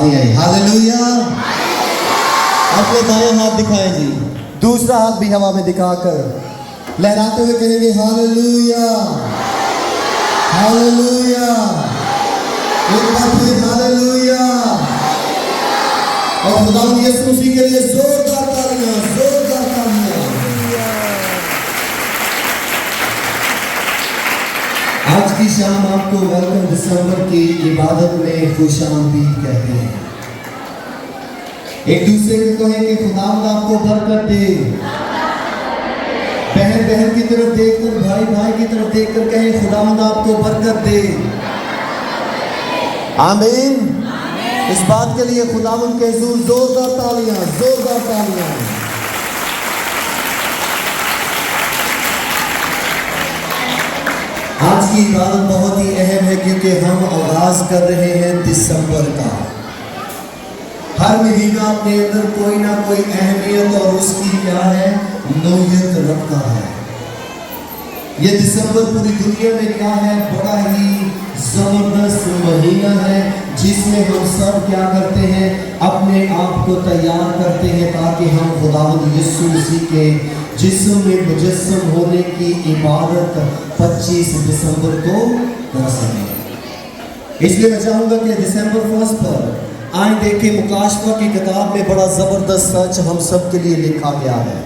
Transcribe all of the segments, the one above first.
नहीं आई। हालेलुया। अपने दायां हाथ दिखाएं जी, दूसरा हाथ भी हवा में दिखाकर लहराते हुए कहेंगे हालेलुया, हालेलुया। एक बार फिर हालेलुया। और खुदावंद यीशु मसीह के लिए जोरदार तालियां, जोरदार तालियां। आज की शाम आपको वेलकम दिसंबर की इबादत में खुशामदीद कहते हैं। एक दूसरे को कहें कि खुदावंद आपको बरकत दे। बहन बहन की तरफ देखकर, भाई भाई की तरफ देखकर कहें खुदावंद आपको बरकत दे। आमीन। इस बात के लिए खुदावंद के हुजूर जोरदार तालियां, जोरदार तालियां। आज की इबादत बहुत ही अहम है क्योंकि हम आगाज कर रहे हैं दिसंबर का। हर महीना अपने अंदर कोई ना कोई अहमियत और उसकी क्या है, नौयत रखता है। ये दिसंबर पूरी दुनिया में क्या है, बड़ा ही जबरदस्त महीना है जिसमें हम सब क्या करते हैं, अपने आप को तैयार करते हैं ताकि हम खुदावंद यीशु मसीह के जिस्म में मुजस्सम होने की इबादत 25 दिसंबर को कर सकें। इसलिए मैं चाहूँगा कि दिसंबर 1 पर आए देखें, मुकाशवा की किताब में बड़ा ज़बरदस्त सच हम सब के लिए लिखा गया है।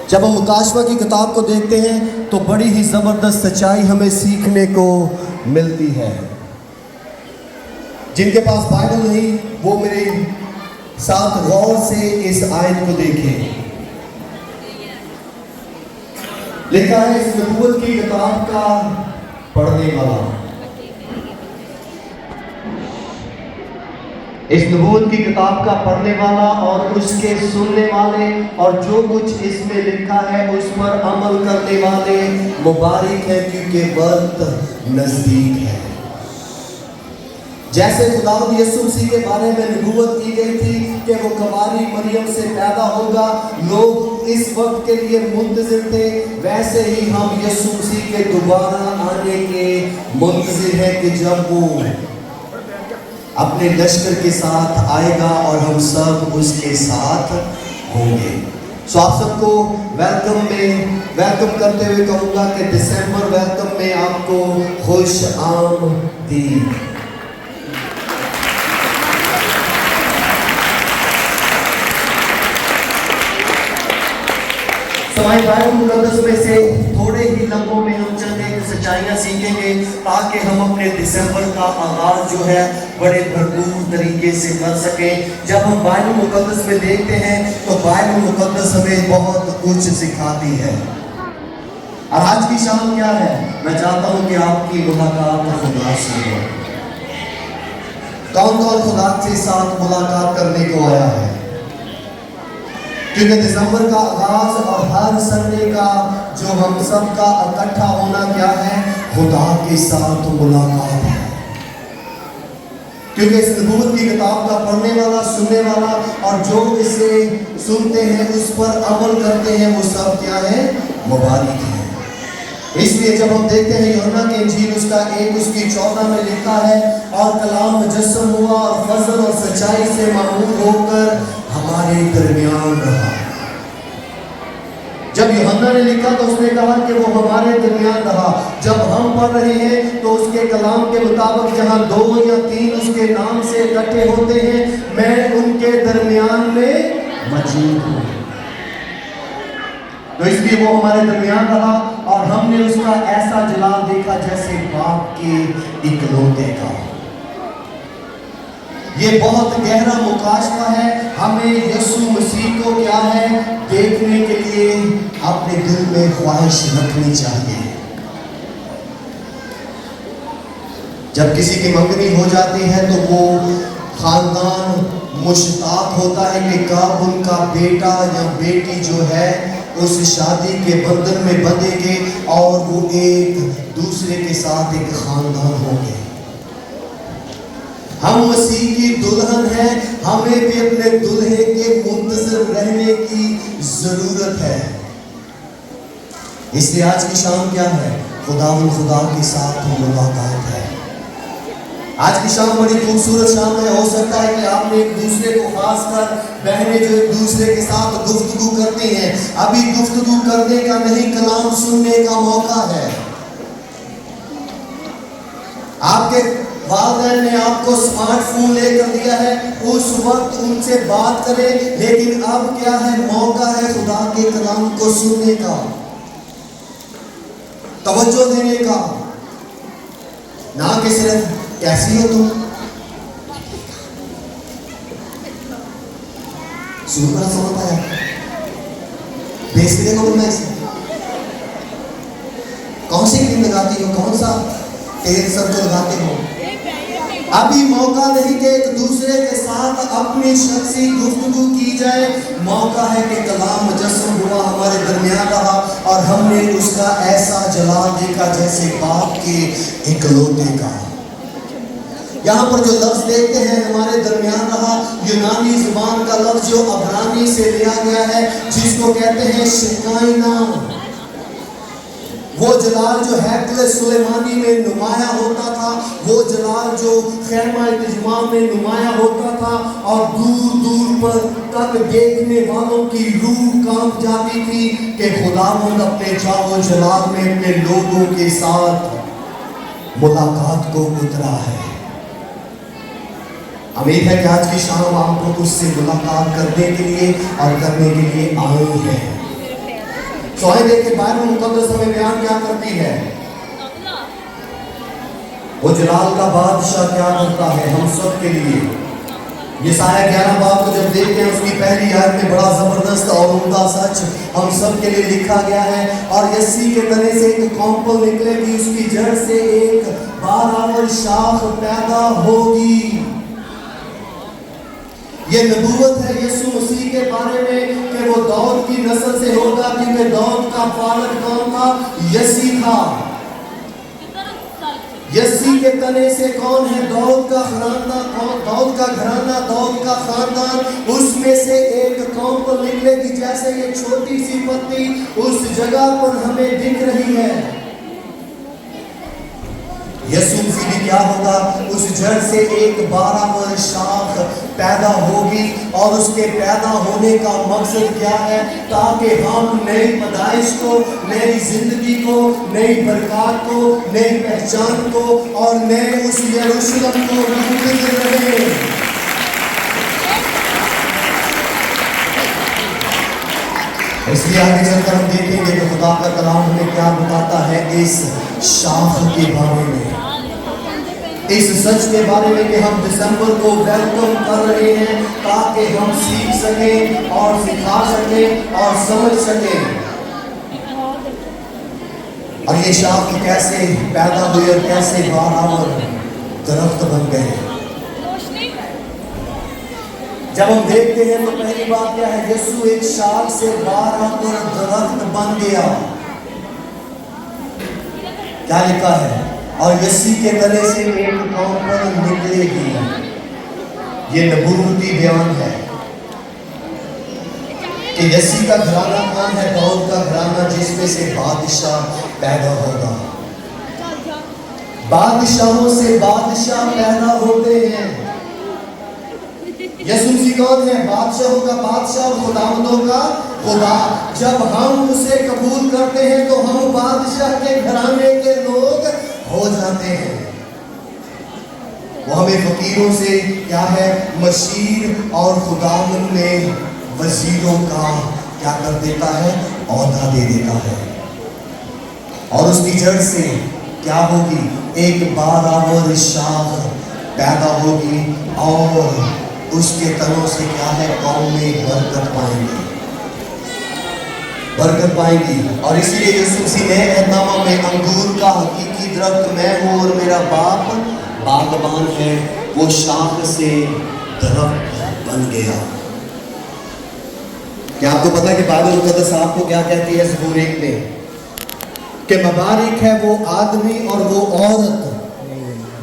जब हम मुकाशवा की किताब को देखते हैं तो बड़ी ही ज़बरदस्त सच्चाई हमें सीखने को मिलती है। जिनके पास बाइबल नहीं वो मेरे साथ गौर से इस आयत को देखें। लिखा है इस नबूवत की किताब का पढ़ने वाला, इस नबूवत की किताब का पढ़ने वाला और उसके सुनने वाले और जो कुछ इसमें लिखा है उस पर अमल करने वाले मुबारक है क्योंकि वक्त नजदीक है। जैसे खुदावंद यीशु मसीह के बारे में नबूवत की गई थी कि वो कुंवारी मरियम से पैदा होगा, लोग इस वक्त के लिए मुंतजिर थे, वैसे ही हम यीशु मसीह के दोबारा आने के मुंतजिर हैं कि जब वो अपने लश्कर के साथ आएगा और हम सब उसके साथ होंगे। सो आप सबको वेलकम करते हुए कहूँगा कि दिसंबर वेलकम में आपको खुश आमदीद। हमारे बाइबल मुकद्दस में से थोड़े ही लम्हों में हम चंद एक सच्चाइयाँ सीखेंगे ताकि हम अपने दिसंबर का आगाज जो है बड़े भरपूर तरीके से कर सकें। जब हम बाइबल मुकद्दस में देखते हैं तो बाइबल मुकद्दस हमें बहुत कुछ सिखाती है। और आज की शाम क्या है, मैं चाहता हूँ कि आपकी मुलाकात खुदा से हो। कौन कौन खुदा के साथ मुलाकात करने को आया है? क्योंकि दिसंबर का आगाज और हर संडे का जो हम सब का इकट्ठा होना क्या है, खुदा के साथ मुलाकात है। क्योंकि इस नबूवत की किताब का पढ़ने वाला, सुनने वाला और जो इसे सुनते हैं उस पर अमल करते हैं वो सब क्या है, मुबारक है। इसलिए जब हम देखते हैं यूहन्ना की इंजील उसका 1 उसकी 14 में लिखा है, और कलाम मुजस्सम हुआ और फजल और सच्चाई से मामूर होकर हमारे दरमियान रहा। जब यूहन्ना ने लिखा तो उसने कहा कि वो हमारे दरमियान रहा। जब हम पढ़ रहे हैं तो उसके कलाम के मुताबिक जहां 2 या 3 उसके नाम से इकट्ठे होते हैं, मैं उनके दरमियान में मौजूद हूँ। तो इसलिए वो हमारे दरमियान रहा और हमने उसका ऐसा जलाल देखा जैसे बाप के इकलौते का। ये बहुत गहरा मुकाशवा है। हमें यीशु मसीह को क्या है, देखने के लिए अपने दिल में ख्वाहिश रखनी चाहिए। जब किसी की मंगनी हो जाती है तो वो खानदान मुश्ताक होता है कि कब उनका बेटा या बेटी जो है उस शादी के बंधन में बंधेंगे और वो एक दूसरे के साथ एक खानदान होंगे। हम मसीह की दुल्हन हैं, हमें भी अपने दुल्हे के मुंतज़िर रहने की जरूरत है। इसलिए आज की शाम क्या है, खुदा के साथ मुलाकात है। आज की शाम बड़ी खूबसूरत शाम है। हो सकता है कि आपने एक दूसरे को, खासकर बहनें जो एक दूसरे के साथ गुफ्तगू करती हैं, अभी गुफ्तगू करने का नहीं, कलाम सुनने का मौका है। आपके वालिदैन ने आपको स्मार्टफोन लेकर दिया है, उस वक्त उनसे बात करें, लेकिन अब क्या है, मौका है खुदा के कलाम को सुनने का, तवज्जो देने का, ना कि सिर्फ कैसी हो तुम, शुरू करा समझ पाया, बेइज्जती देखो तुमने इसे, कौन सी क्रीम लगाती हो, कौन सा तेल सर को लगाते हो। अभी मौका नहीं कि एक दूसरे के साथ अपनी शख्सी गुफ्तगू की जाए, मौका है कि कलाम मुजस्सम हुआ, हमारे दरमियान रहा और हमने उसका ऐसा जलाल देखा जैसे बाप के इकलौते का। यहाँ पर जो लफ्ज देखते हैं हमारे दरमियान रहा, यूनानी जुबान का लफ्ज जो अबरानी से लिया गया है, जिसको कहते हैं शिकाइना। वो जलाल जो हैकल सुलेमानी में नुमाया होता था, वो जलाल जो खैमा इज्तिमा में नुमाया होता था और दूर दूर पर तक देखने वालों की रूह कांप जाती थी कि खुदावंद अपने जाओ जलाल में अपने लोगों के साथ मुलाकात को उतरा है। उम्मीद है कि आज की शाम आपको उससे मुलाकात करने के लिए और करने के लिए आए हैं। तो आइए देखिए बाइबल मुकद्दस हमें बयान क्या करती है, वो जलाल का बादशाह क्या करता है हम सब के लिए। यशायाह 11 बाब को जब देखते हैं, उसकी पहली आयत में बड़ा जबरदस्त और उम्दा सच हम सब के लिए लिखा गया है। और यस्सी के तने से एक कौंपल निकलेगी, उसकी जड़ से एक बारावर शाख पैदा होगी। ये नबूवत है यीशु मसीह के बारे में कि वो दाऊद की नस्ल से होगा, क्योंकि दाऊद का फादर कौन था, यसी था। यसी के तने से कौन है, दाऊद का घराना, दाऊद का घराना, दाऊद का खानदान, उसमें से एक कौम पर निकलेगी। जैसे ये छोटी सी पत्ती उस जगह पर हमें दिख रही है, यीशु मसीह भी क्या होगा, उस जड़ से एक 12 शाख पैदा होगी। और उसके पैदा होने का मकसद क्या है, ताकि हम नई पैदाइश को, नई जिंदगी को, नई बरकत को, नई पहचान को और नए उस यरूशलेम को मुंतज़िर रहे। इसलिए आगे चलकर हम देखेंगे कि खुदा का कलाम हमें क्या बताता है इस शाख के बारे में, इस सच के बारे में कि हम दिसंबर को वेलकम कर रहे हैं, ताकि हम सीख सकें और सिखा सकें और समझ सकें। और ये शाख कैसे पैदा हुई और कैसे बारावर दरख्त बन गए। जब हम देखते हैं तो पहली बात क्या है, यीशु एक शाख से बारावर दरख्त बन गया। क्या लिखा है, और यसी के तने से एक कौम पर निकलेगी। ये नबूवती बयान है कि यसी का घराना कौन है, दाऊद का घराना, जिसमें से बादशाह पैदा होगा। बादशाहों से बादशाह पैदा होते हैं। यीशु मसीह कौन है, बादशाहों का बादशाह और खुदावंदों का खुदा। जब हम उसे कबूल करते हैं तो हम बादशाह के घराने के लोग हो जाते हैं। वो हमें फकीरों से क्या है, मशीर और खुदावंद में वजीरों का क्या कर देता है, औहदा दे देता है। और उसकी जड़ से क्या होगी, एक बारावर शाख पैदा होगी और उसके तनों से क्या है, कौम में बरकत पाएंगे, बरकत पाएंगी। और इसीलिए यीशु मसीह ने एहदनामा में अंगूर का हकीकी दरख्त मैं हूँ और मेरा बाप बागबान है, वो शाख से दरख्त बन गया। क्या आपको पता है कि बाइबल मुकद्दस आपको क्या कहती है ज़बूर 1 में, कि मुबारक है वो आदमी और वो औरत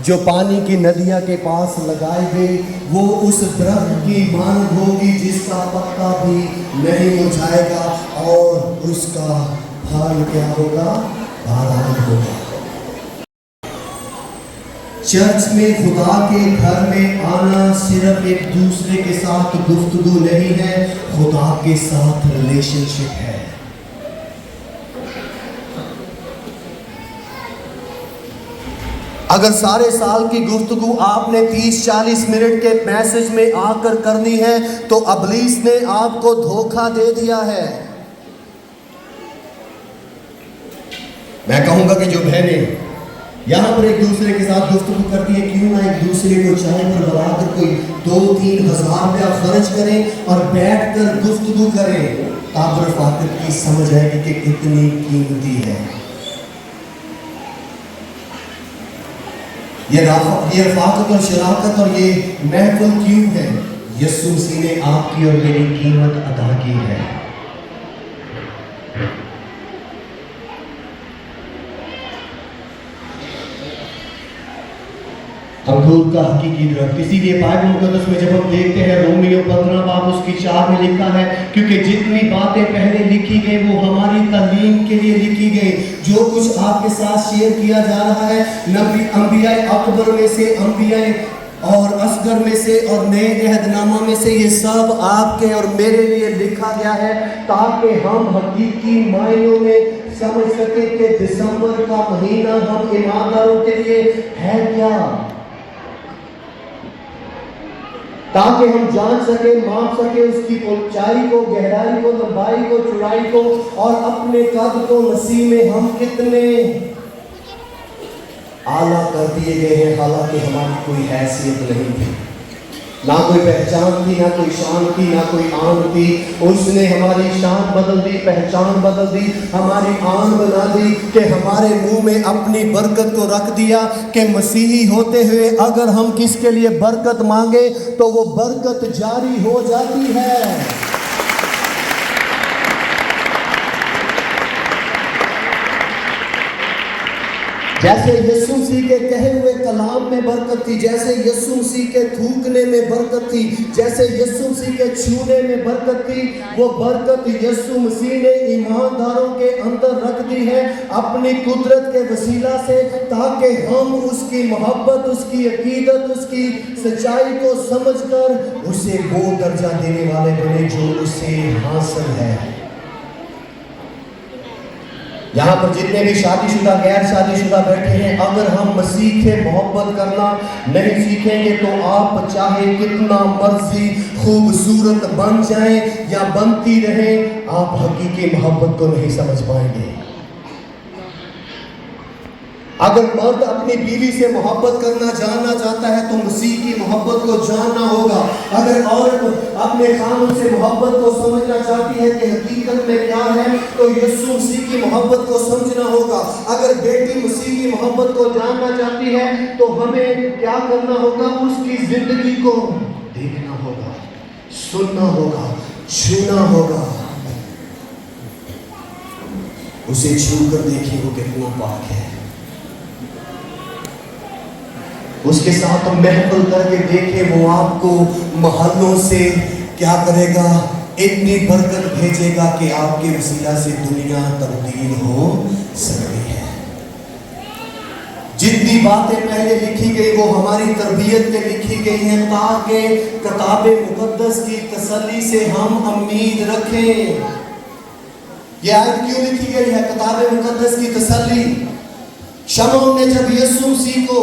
जो पानी की नदियाँ के पास लगाई गई, वो उस दरख्त की मानद होगी जिसका पत्ता भी नहीं मुरझाएगा और उसका फल क्या होगा, बारह होगा। चर्च में, खुदा के घर में आना सिर्फ एक दूसरे के साथ गुफ्तगू नहीं है, खुदा के साथ रिलेशनशिप है। अगर सारे साल की गुफ्तगू आपने 30-40 मिनट के मैसेज में आकर करनी है तो इब्लीस ने आपको धोखा दे दिया है। मैं कहूंगा कि जो बहनें यहां पर एक दूसरे के साथ गुफ्तगू करती है, क्यों ना एक दूसरे को चाय पर बुलाकर कोई 2-3 हज़ार रुपया खर्च करें और बैठकर गुफ्तगू करें, ताब रफ़ाकत की समझ आएगी कि कितनी कीमती है ये रफ़ाकत और शराकत और ये महफिल क्यों है। यीशु मसीह ने आपकी और मेरी कीमत अदा की है। अंगूर का हकीकी दरख्त, इसीलिए बाइबल मुकद्दस में जब हम देखते हैं रोमियो 15 बाब उसकी 4 में लिखा है, क्योंकि जितनी बातें पहले लिखी गई वो हमारी तालीम के लिए लिखी गई। जो कुछ आपके साथ शेयर किया जा रहा है, नबी अंबिया अकबर में से, अंबिया और असगर में से और नए अहदनामा में से, ये सब आपके और मेरे लिए लिखा गया है ताकि हम हकीकी मायनों में समझ सके कि दिसंबर का महीना हम ईमानदारों के लिए है क्या, ताकि हम जान सके, माप सके उसकी ऊंचाई को, गहराई को, लंबाई को, चौड़ाई को और अपने कद को मसीह में हम कितने आला कर दिए गए हैं। हालांकि हमारी कोई हैसियत नहीं थी, ना कोई पहचान थी, ना कोई शान थी, ना कोई आन थी। उसने हमारी शान बदल दी, पहचान बदल दी, हमारी आन बना दी कि हमारे मुंह में अपनी बरकत को रख दिया कि मसीही होते हुए अगर हम किसके लिए बरकत मांगे तो वो बरकत जारी हो जाती है। जैसे यीशु मसीह के कहे हुए कलाम में बरकत थी, जैसे यीशु मसीह के थूकने में बरकत थी, जैसे यीशु मसीह के छूने में बरकत थी, वो बरकत यीशु मसीह ने ईमानदारों के अंदर रख दी है अपनी कुदरत के वसीला से, ताकि हम उसकी मोहब्बत, उसकी अकीदत, उसकी सच्चाई को समझकर उसे वो दर्जा देने वाले बने जो उसे हासिल है। यहाँ पर जितने भी शादीशुदा गैर शादीशुदा बैठे हैं, अगर हम मसीह से मोहब्बत करना नहीं सीखेंगे तो आप चाहे कितना मर्जी खूबसूरत बन जाएं या बनती रहें, आप हकीकी मोहब्बत को नहीं समझ पाएंगे। अगर मर्द अपनी बीवी से मोहब्बत करना जानना चाहता है तो मसीह की मोहब्बत को जानना होगा। अगर औरत अपने खानों से मोहब्बत को समझना चाहती है कि हकीकत में क्या है तो यीशु मसीह की मोहब्बत को समझना होगा। अगर बेटी मसीह की मोहब्बत को जानना चाहती है तो हमें क्या करना होगा, उसकी जिंदगी को देखना होगा, सुनना होगा, छूना होगा। उसे छूकर देखिए वो कितना पाक है, उसके साथ महफिल करके देखे वो आपको महलों से क्या करेगा, इतनी बरकत भेजेगा कि आपके वसीला से दुनिया तब्दील हो सकती है। जितनी बातें पहले लिखी गई वो हमारी तरबियत के लिखी गई हैं ताकि किताब मुकद्दस की तसल्ली से हम उम्मीद रखें। ये आयत क्यों लिखी गई है, किताब मुकद्दस की तसल्ली। शमौन ने जब यीशु मसीह को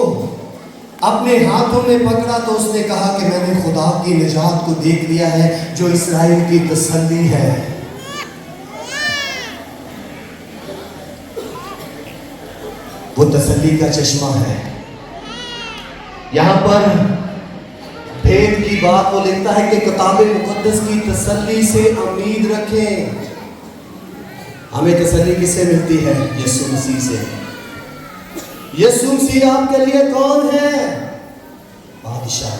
अपने हाथों में पकड़ा तो उसने कहा कि मैंने खुदा की निजात को देख लिया है जो इस्राएल की तसल्ली है। वो तसल्ली का चश्मा है। यहां पर भेद की बात वो लिखता है कि किताब मुकद्दस की तसल्ली से उम्मीद रखें। हमें तसल्ली किससे मिलती है? यीशु मसीह से। यीशु मसीह आपके लिए कौन है? बादशाह।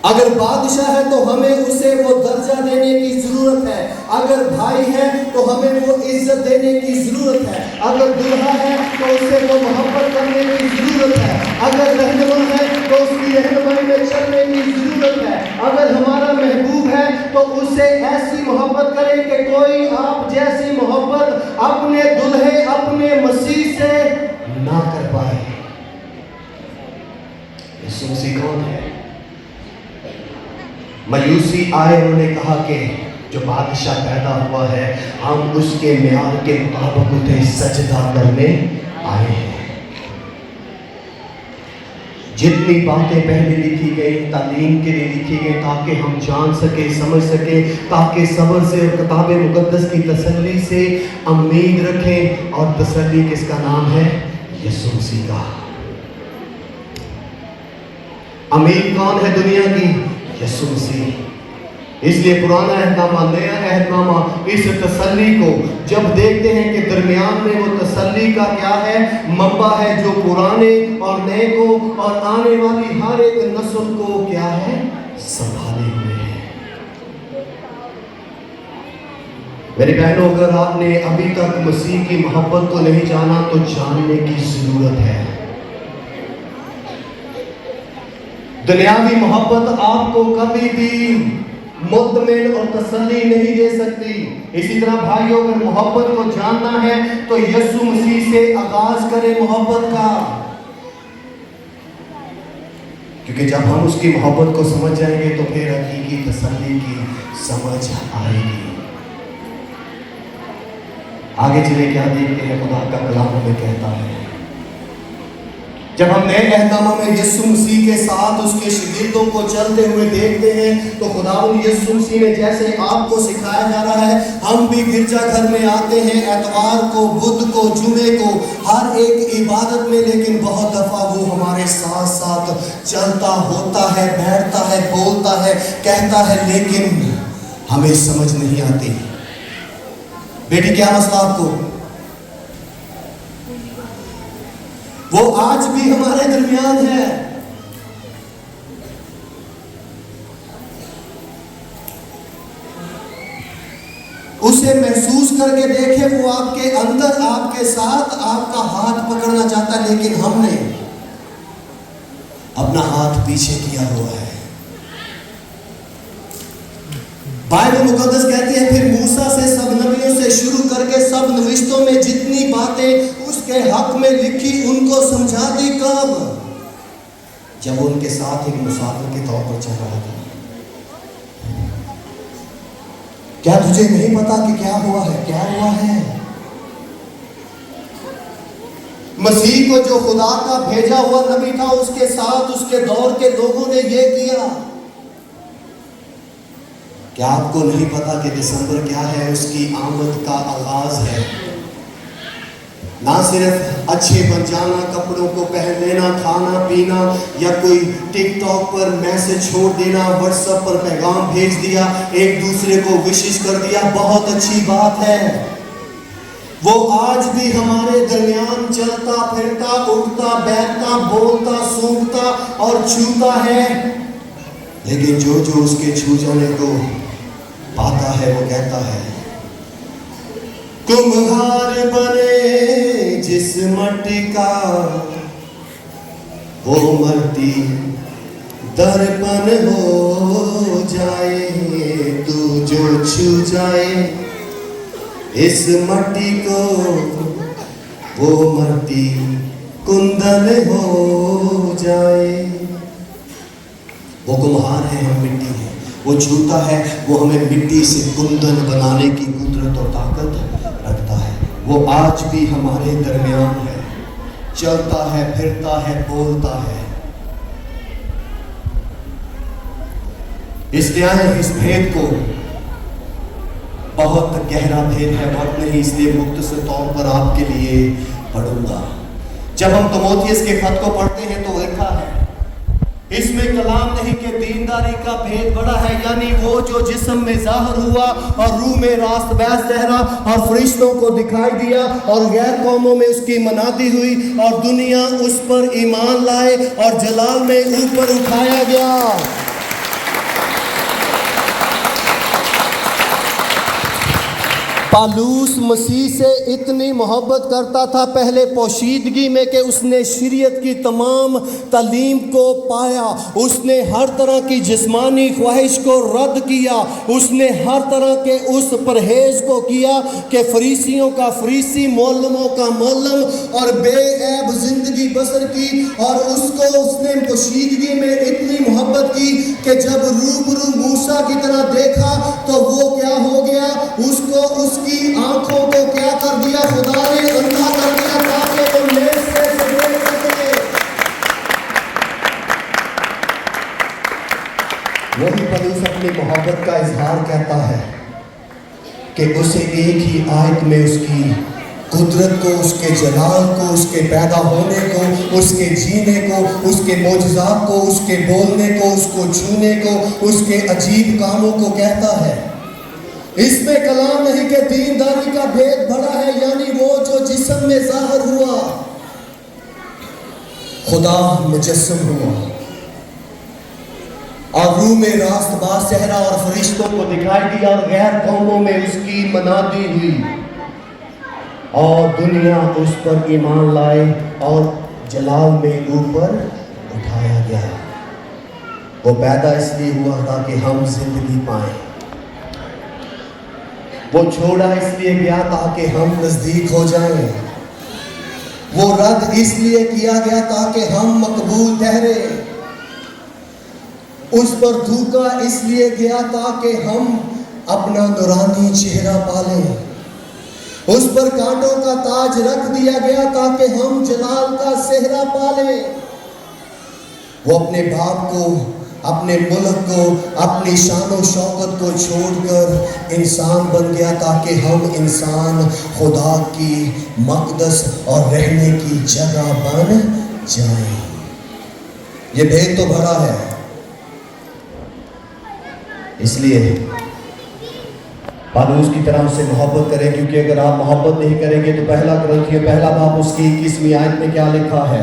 अगर बादशाह है तो हमें उसे वो दर्जा देने की जरूरत है। अगर भाई है तो हमें वो इज्जत देने की जरूरत है। अगर दूल्हा है तो उसे वो मोहब्बत करने की जरूरत है। अगर रहनुमा है तो उसकी रहनुमाई में चलने की जरूरत है। अगर हमारा महबूब है तो उससे ऐसी मोहब्बत करें कि कोई आप जैसी मोहब्बत अपने दुल्हे, अपने मसीह से ना कर पाए। यीशु मसीह कौन है? मयूसी आए, उन्होंने कहा कि जो बादशाह पैदा हुआ है हम उसके म्यार के मुताबिक उसे सजदा करने आए हैं। जितनी बातें पहले लिखी गई तालीम के लिए लिखी गई ताकि हम जान सके, समझ सके, ताकि सब्र से और किताब मुकद्दस की तसल्ली से उम्मीद रखें। और तसल्ली किसका नाम है? यीशु मसीह का। उम्मीद कौन है दुनिया की? यीशु मसीह। इसलिए पुराना अहदनामा, नया अहदनामा इस तसल्ली को जब देखते हैं कि दरमियान में वो तसल्ली का क्या है, मंबा है जो पुराने और नए को और आने वाली हर एक नस्ल को क्या है, संभाले हुए है। मेरी बहनों, अगर आपने अभी तक मसीह की मोहब्बत को नहीं जाना तो जानने की जरूरत है। दुनियावी मोहब्बत आपको कभी भी मुतमिन और तसल्ली नहीं दे सकती। इसी तरह भाइयों, अगर मोहब्बत को जानना है तो यीशु मसीह से आगाज करें मोहब्बत का, क्योंकि जब हम उसकी मोहब्बत को समझ जाएंगे तो फिर हकीकी तसल्ली की समझ आएगी। आगे चले क्या देखते हैं खुदा का कलाम हमें कहता है। जब हम नए अहदनामा में यीशु मसीह के साथ उसके शागिर्दों को चलते हुए देखते हैं तो खुदावंद यीशु मसीह ने जैसे आपको सिखाया जा रहा है, हम भी गिरजाघर में आते हैं एतवार को, बुध को, जुमे को, हर एक इबादत में, लेकिन बहुत दफा वो हमारे साथ साथ चलता होता है, बैठता है, बोलता है, कहता है, लेकिन हमें समझ नहीं आती। बेटी क्या मसला आपको? वो आज भी हमारे दरमियान है। उसे महसूस करके देखे, वो आपके अंदर, आपके साथ, आपका हाथ पकड़ना चाहता है, लेकिन हमने अपना हाथ पीछे किया हुआ है। बाइबल मुकद्दस कहती है, फिर मूसा से सब नबियों से शुरू करके सब नविश्तों में जितनी बातें उसके हक में लिखी उनको समझा दी। कब? जब उनके साथ एक मुसाफिर के तौर पर चल रहा था। क्या तुझे नहीं पता कि क्या हुआ है? क्या हुआ है? मसीह को जो खुदा का भेजा हुआ नबी था, उसके साथ उसके दौर के लोगों ने यह किया। क्या आपको नहीं पता कि दिसंबर क्या है? उसकी आमद का आगाज है। ना सिर्फ अच्छे बन जाना, कपड़ों को पहन लेना, खाना पीना, या कोई टिकटॉक पर मैसेज छोड़ देना, व्हाट्सएप पर पैगाम भेज दिया, एक दूसरे को विशेष कर दिया, बहुत अच्छी बात है। वो आज भी हमारे दरमियान चलता फिरता, उठता बैठता, बोलता, सूंघता और छूता है। लेकिन जो जो उसके छू जाने को पाता है वो कहता है, कुम्हार बने जिस मट्टी का, वो मट्टी दर्पण हो जाए। तू जो छू जाए इस मट्टी को, वो मट्टी कुंदन हो जाए। वो कुम्हार है, हम मिट्टी है। वो छूता है, वो हमें मिट्टी से कुंदन बनाने की कुदरत और ताकत रखता है। वो आज भी हमारे दरमियान है, चलता है, फिरता है, बोलता है। इसलिए इस भेद को, बहुत गहरा भेद है, बहुत नहीं, इसलिए मुख्तसर तौर पर आपके लिए पढ़ूंगा। जब हम तीमुथियुस के खत को पढ़ते हैं तो लिखा है, इसमें कलाम नहीं कि दीनदारी का भेद बड़ा है, यानी वो जो जिस्म में जाहिर हुआ और रूह में रास्त बैस ठहरा और फरिश्तों को दिखाई दिया और गैर कौमों में उसकी मनादी हुई और दुनिया उस पर ईमान लाए और जलाल में ऊपर उठाया गया। पालूस मसीह से इतनी मोहब्बत करता था पहले पोशीदगी में कि उसने शरीयत की तमाम तालीम को पाया, उसने हर तरह की जिस्मानी ख्वाहिश को रद्द किया, उसने हर तरह के उस परहेज को किया कि फरीसियों का फरीसी, मौलमों का मौलम और बेऐब जिंदगी बसर की। और उसको उसने पोशीदगी में इतनी मोहब्बत की कि जब रूबरू मूसा की तरह देखा तो वो क्या हो गया, उसको उसकी आंखों को क्या कर दिया, खुदा ने अंधा कर दिया ताकि वो लेस से देख सके। वही पलूस अपनी मोहब्बत का इजहार कहता है कि उसे एक ही आयत में उसकी कुदरत को, उसके जलाल को, उसके पैदा होने को, उसके जीने को, उसके मोजज़ात को, उसके बोलने को, उसको छूने को, उसके अजीब कामों को कहता है। इसमें कलाम नहीं कि दीनदारी का भेद बड़ा है, यानी वो जो जिस्म में ज़ाहिर हुआ, खुदा मुजस्सम हुआ और रूह में रास्तबार चेहरा और फरिश्तों को दिखाई दिया और गैर कौमों में उसकी मनादी हुई और दुनिया उस पर ईमान लाए और जलाल में ऊपर उठाया गया। वो पैदा इसलिए हुआ ताकि हम जिंदगी पाएं, वो छोड़ा इसलिए गया ताकि हम नजदीक हो जाएं, वो रद्द इसलिए किया गया ताकि हम मकबूल ठहरे, उस पर थूका इसलिए गया ताकि हम अपना नूरानी चेहरा पालें, उस पर कांटों का ताज रख दिया गया ताकि हम जलाल का सेहरा पालें। वो अपने बाप को, अपने मुल्क को, अपनी शान और शौकत को छोड़कर इंसान बन गया ताकि हम इंसान खुदा की मक़दस और रहने की जगह बन जाएं। ये भेद तो बड़ा है, इसलिए पालूस की तरह उससे मोहब्बत करें, क्योंकि अगर आप मोहब्बत नहीं करेंगे तो पहला कुरिन्थियों पहला बाब उसकी 21वीं आयत में क्या लिखा है,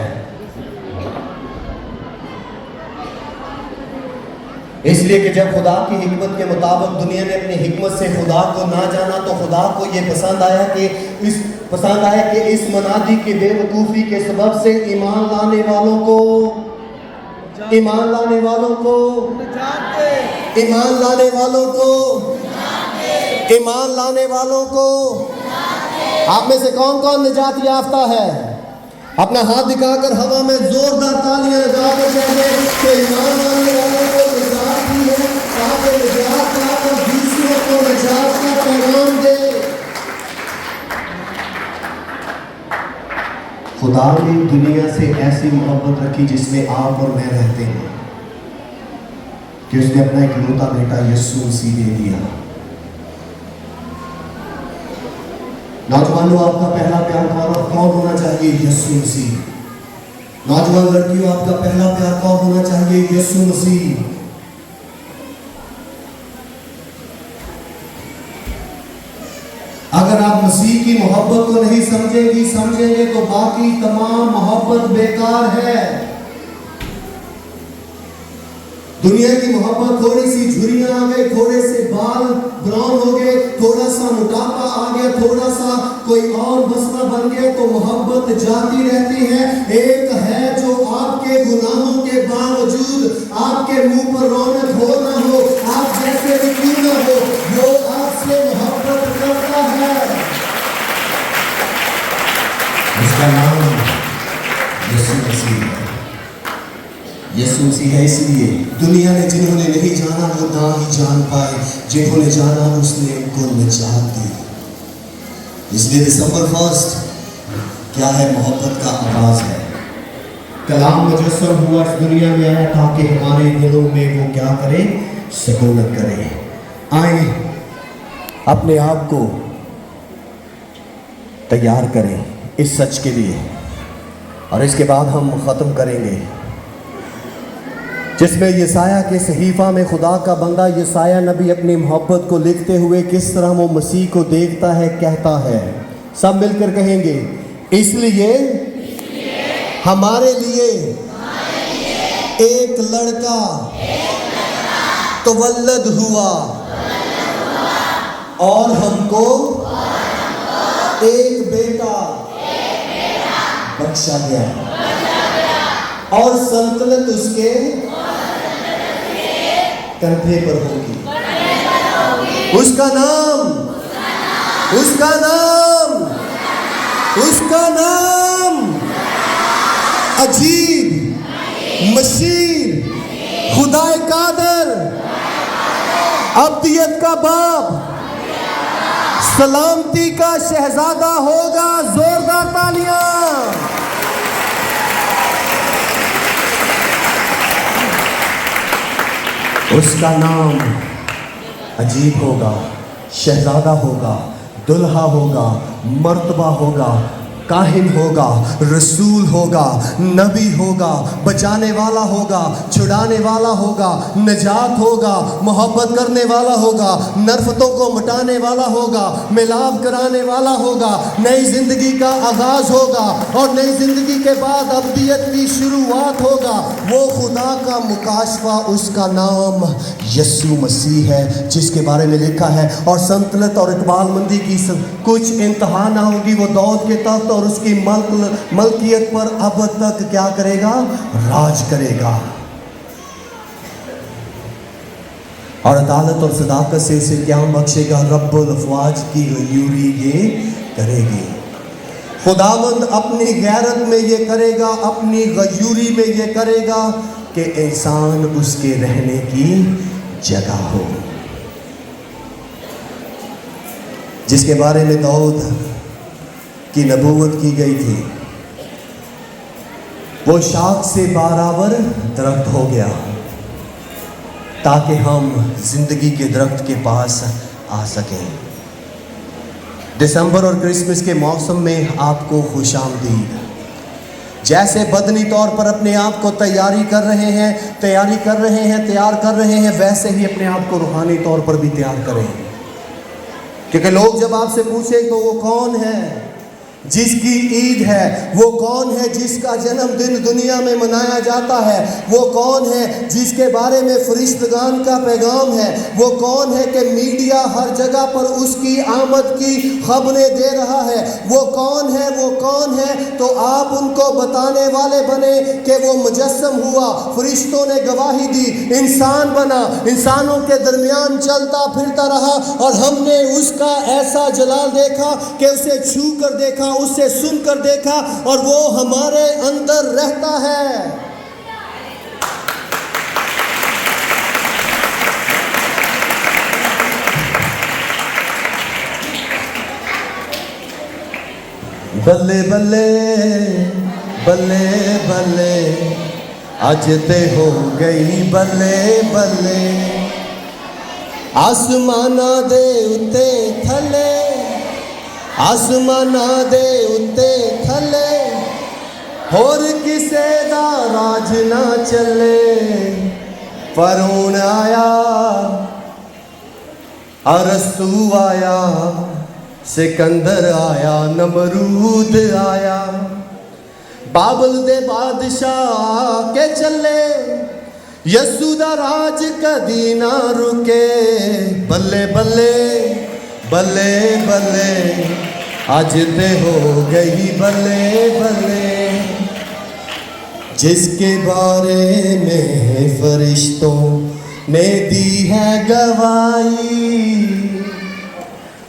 इसलिए कि जब खुदा की हिकमत के मुताबिक दुनिया ने अपनी हिकमत से खुदा को ना जाना तो खुदा को ये पसंद आया कि इस मनादी की बेवकूफ़ी के सबब से ईमान लाने वालों को ईमान लाने वालों को आप में से कौन कौन निजात याफ्ता है? अपना हाथ दिखाकर हवा में जोरदार तालियां लगाकर कहें कि ईमान लाने वालों को निजात दी है, ताकि निजात पाकर दूसरों को निजात का पैगाम दे। खुदा ने दुनिया से ऐसी मोहब्बत रखी जिसमें आप और मैं रहते हैं कि उसने अपना इकलौता बेटा यीशु मसीह दे दिया। नौजवानों, आपका पहला प्यार कौन होना चाहिए? यीशु मसीह। नौजवान लड़कियों, आपका पहला प्यार कौन होना चाहिए? यीशु मसीह। अगर आप मसीह की मोहब्बत को नहीं समझेंगे तो बाकी तमाम मोहब्बत बेकार है। दुनिया की मोहब्बत, थोड़ी सी झुर्रियां आ गई, थोड़े से बाल ब्राउन हो गए, थोड़ा सा मोटापा आ गया, थोड़ा सा कोई और मसला बन गया तो मोहब्बत जाती रहती है। एक है जो आपके गुनाहों के बावजूद आपके मुंह पर रौनक हो ना हो, आप जैसे भी क्यों ना हो, वो आपसे मोहब्बत करता है। उसका नाम यीशु मसीह है। यीशु मसीह है, इसलिए दुनिया ने जिन्होंने नहीं जाना वो ना ही जान पाए, जिन्होंने जाना उसने उनको निजात दी। इसलिए दिसंबर 1 क्या है? मोहब्बत का आगाज है। कलाम मुजस्सम हुआ, इस दुनिया में आया ताकि हमारे दिलों में वो क्या करे? सुकूनत करे। आए अपने आप को तैयार करें इस सच के लिए, और इसके बाद हम ख़त्म करेंगे जिसमें यसाया के सहीफ़ा में खुदा का बंदा यसाया नबी अपनी मोहब्बत को लिखते हुए किस तरह वो मसीह को देखता है, कहता है। सब मिलकर कहेंगे, इसलिए हमारे लिए एक लड़का तवल्लद हुआ और हमको एक बेटा बख्शा गया और सल्तनत उसके कंधे पर होगी। उसका नाम अजीब, मशीर, खुदाए कादर, अब्दियत का बाप, सलामती का शहजादा होगा। जोरदार तालियां। उसका नाम अजीब होगा, शहजादा होगा, दुल्हा होगा, मर्तबा होगा, काहिन होगा, रसूल होगा, नबी होगा, बचाने वाला होगा, छुड़ाने वाला होगा, नजात होगा, मोहब्बत करने वाला होगा, नफरतों को मिटाने वाला होगा, मिलाप कराने वाला होगा, नई जिंदगी का आगाज होगा और नई जिंदगी के बाद अब्दियत की शुरुआत होगा। वो खुदा का मुकाशफा, उसका नाम यीशु मसीह है, जिसके बारे में लिखा है और सल्तनत और इकबाल मंदी की कुछ इंतहा ना होगी। वो दाऊद के तख्त और उसकी मलकियत पर अब तक क्या करेगा? राज करेगा और अदालत और सदाकत से इसे क्या बख्शेगा? रब्बुल अफवाज की गयूरी ये करेगी। खुदावंद अपनी गैरत में ये करेगा, अपनी गयूरी में ये करेगा कि इंसान उसके रहने की जगह हो। जिसके बारे में दाऊद की नबूवत की गई थी, वो शाख से बराबर दरख्त हो गया ताकि हम जिंदगी के दरख्त के पास आ सकें। दिसंबर और क्रिसमस के मौसम में आपको खुशामदीद। जैसे बदनी तौर पर अपने आप को तैयार कर रहे हैं, वैसे ही अपने आप को रूहानी तौर पर भी तैयार करें। क्योंकि लोग जब आपसे पूछे तो वो कौन है जिसकी ईद है, वो कौन है जिसका जन्मदिन दुनिया में मनाया जाता है, वो कौन है जिसके बारे में फरिश्तगान का पैगाम है, वो कौन है कि मीडिया हर जगह पर उसकी आमद की खबरें दे रहा है, वो कौन है, तो आप उनको बताने वाले बने कि वो मुजस्सम हुआ, फरिश्तों ने गवाही दी, इंसान बना, इंसानों के दरमियान चलता फिरता रहा और हमने उसका ऐसा जलाल देखा कि उसे छू कर देखा, उससे सुनकर देखा और वो हमारे अंदर रहता है। बल्ले बल्ले बल्ले बल्ले अज ते हो गई बल्ले बल्ले, आसमाना दे उत्ते थले, आसमाना दे उत्ते थले, होर किसे दा राज ना चले। पर हुण आया अरस्तू आया, सिकंदर आया, नमरूद आया, बाबल दे बादशाह के चले, यस्सू दा राज कदी ना रुके। बल्ले बल्ले बल्ले बल्ले आज ते हो गई बल्ले बल्ले, जिसके बारे में फरिश्तों ने दी है गवाही,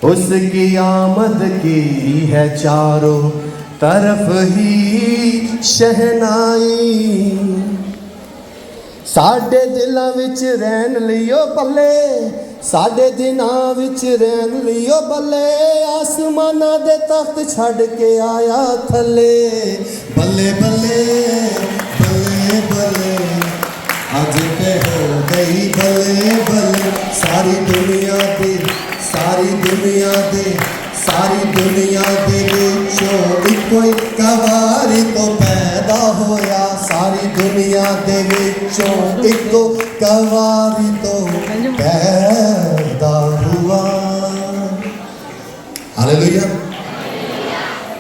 उसकी आमद की है चारों तरफ ही शहनाई। साडे दिलों विच रहन लियो बल्ले, साडे दिनां विच रहन लियो बल्ले, आसमाना दे तख्त छड़ के आया थले। बल्ले बल्ले बल्ले बल्ले अज ते हो गई बल्ले बल्ले, सारी दुनिया दे विचों इको एक वारी तो पैदा होया, सारी दुनिया दे विचों इको वारी तो पैदा हुआ। हालेलुया।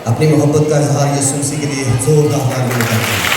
अपनी मोहब्बत का इजहार यीशु मसीह के लिए जोरदार तालियां।